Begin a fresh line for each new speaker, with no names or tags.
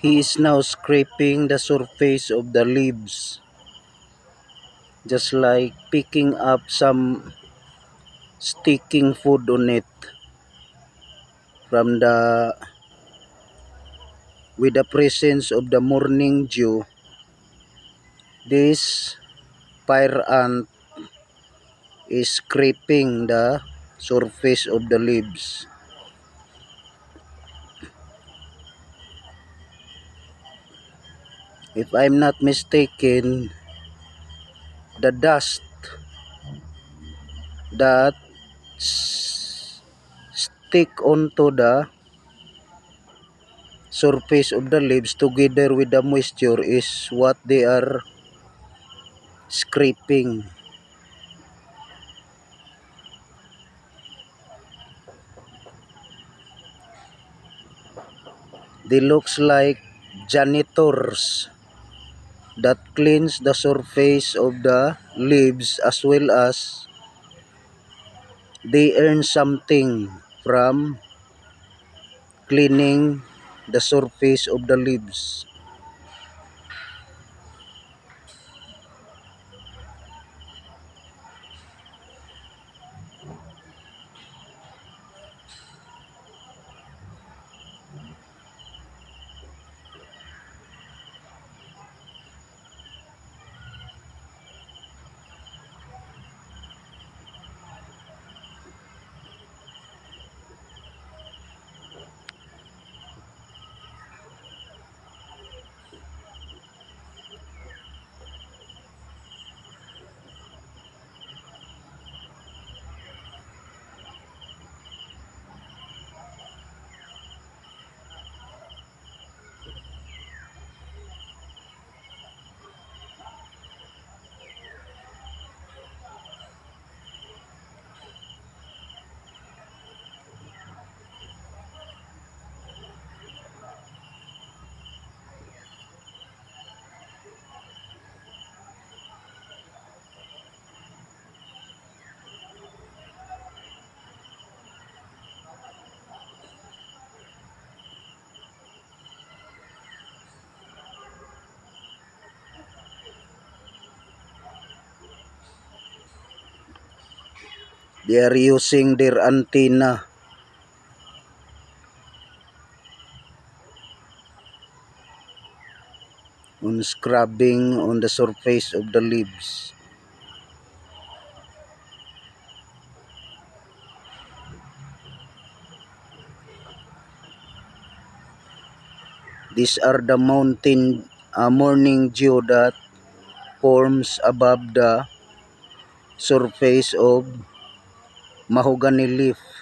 He is now scraping the surface of the leaves, just like picking up some sticking food on it from the with the presence of the morning dew. This fire ant is scraping the surface of the leaves. If I'm not mistaken, the dust that stick onto the surface of the leaves together with the moisture is what they are scraping. They looks like janitors that cleans the surface of the leaves, as well as they earn something from cleaning the surface of the leaves. They are using their antenna on scrubbing on the surface of the leaves. These are the morning dew that forms above the surface of mahogany leaf.